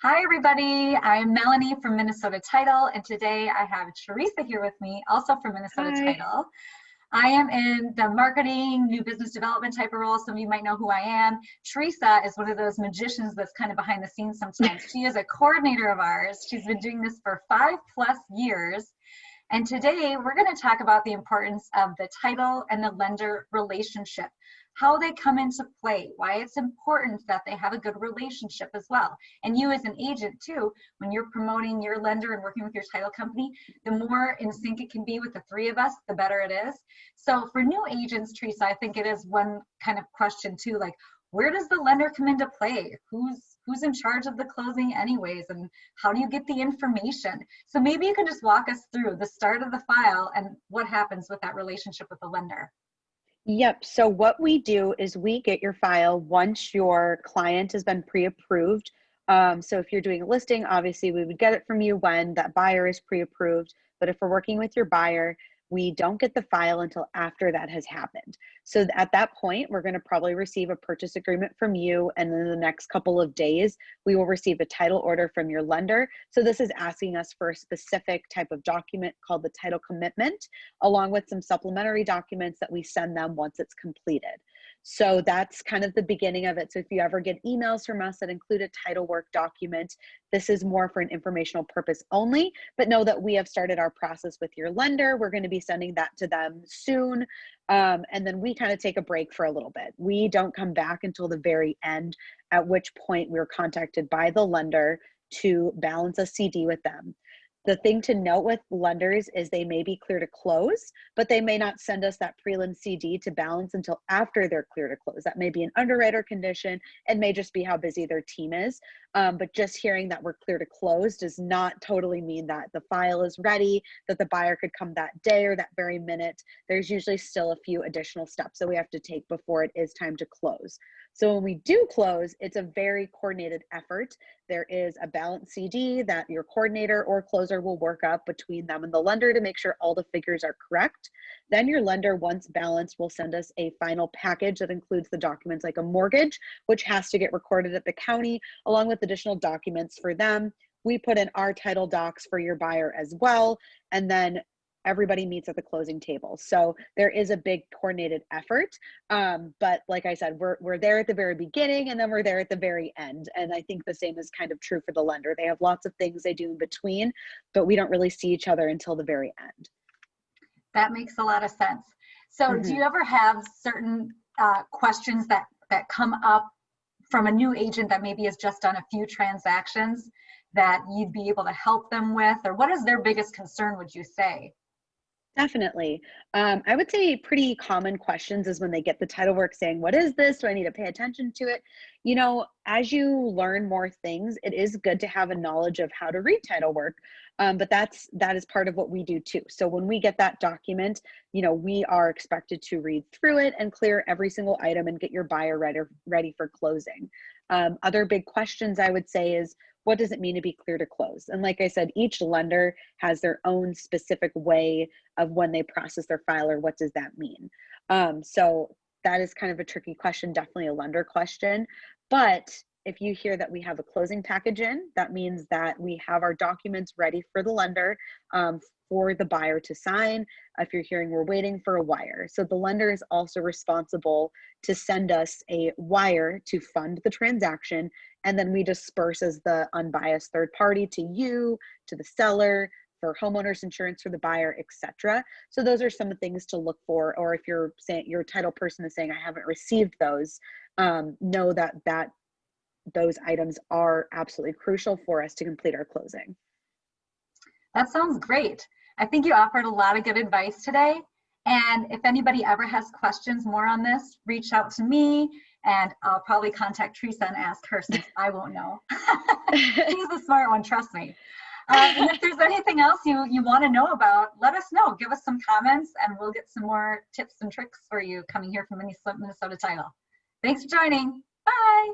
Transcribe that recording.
Hi, everybody. I'm Melanie from Minnesota Title, and today I have Theresa here with me, also from Minnesota Hi. Title. I am in the marketing, new business development type of role. Some of you might know who I am. Theresa is one of those magicians that's kind of behind the scenes sometimes. She is a coordinator of ours. She's been doing this for 5+ years. And today we're going to talk about the importance of the title and the lender relationship, how they come into play, why it's important that they have a good relationship as well. And you as an agent too, when you're promoting your lender and working with your title company, the more in sync it can be with the three of us, the better it is. So for new agents, Theresa, I think it is one kind of question too, like, where does the lender come into play? Who's in charge of the closing anyways, and how do you get the information? So maybe you can just walk us through the start of the file and what happens with that relationship with the lender. Yep. So what we do is we get your file once your client has been pre-approved. So if you're doing a listing, obviously we would get it from you when that buyer is pre-approved. But if we're working with your buyer, we don't get the file until after that has happened. So at that point, we're going to probably receive a purchase agreement from you. And in the next couple of days, we will receive a title order from your lender. So this is asking us for a specific type of document called the title commitment, along with some supplementary documents that we send them once it's completed. So that's kind of the beginning of it. So if you ever get emails from us that include a title work document, this is more for an informational purpose only, but know that we have started our process with your lender. We're going to be sending that to them soon. And then we kind of take a break for a little bit. We don't come back until the very end, at which point we're contacted by the lender to balance a CD with them. The thing to note with lenders is they may be clear to close, but they may not send us that prelim CD to balance until after they're clear to close. That may be an underwriter condition and may just be how busy their team is. But just hearing that we're clear to close does not totally mean that the file is ready, that the buyer could come that day or that very minute. There's usually still a few additional steps that we have to take before it is time to close. So when we do close, it's a very coordinated effort. There is a balance CD that your coordinator or closer will work up between them and the lender to make sure all the figures are correct. Then your lender, once balanced, will send us a final package that includes the documents like a mortgage, which has to get recorded at the county, along with additional documents for them. We put in our title docs for your buyer as well, and then everybody meets at the closing table. So there is a big coordinated effort. But like I said, we're there at the very beginning and then we're there at the very end. And I think the same is kind of true for the lender. They have lots of things they do in between, but we don't really see each other until the very end. That makes a lot of sense. So do you ever have certain questions that come up from a new agent that maybe has just done a few transactions that you'd be able to help them with? Or what is their biggest concern, would you say? Definitely. I would say pretty common questions is when they get the title work saying, what is this? Do I need to pay attention to it? You know, as you learn more things, it is good to have a knowledge of how to read title work. But that is part of what we do too. So when we get that document, you know, we are expected to read through it and clear every single item and get your buyer ready for closing. Other big questions I would say is, what does it mean to be clear to close? And like I said, each lender has their own specific way of when they process their file, or what does that mean? So that is kind of a tricky question, definitely a lender question. But if you hear that we have a closing package in, that means that we have our documents ready for the lender, for the buyer to sign. If you're hearing we're waiting for a wire. So the lender is also responsible to send us a wire to fund the transaction. And then we disperse as the unbiased third party to you, to the seller, for homeowners insurance for the buyer, etc. So those are some of the things to look for. Or if you're saying your title person is saying, I haven't received those, know that those items are absolutely crucial for us to complete our closing. That sounds great. I think you offered a lot of good advice today. And if anybody ever has questions more on this, reach out to me and I'll probably contact Theresa and ask her, since I won't know. She's the smart one, trust me. And if there's anything else you want to know about, let us know. Give us some comments and we'll get some more tips and tricks for you coming here from Minnesota Title. Thanks for joining. Bye.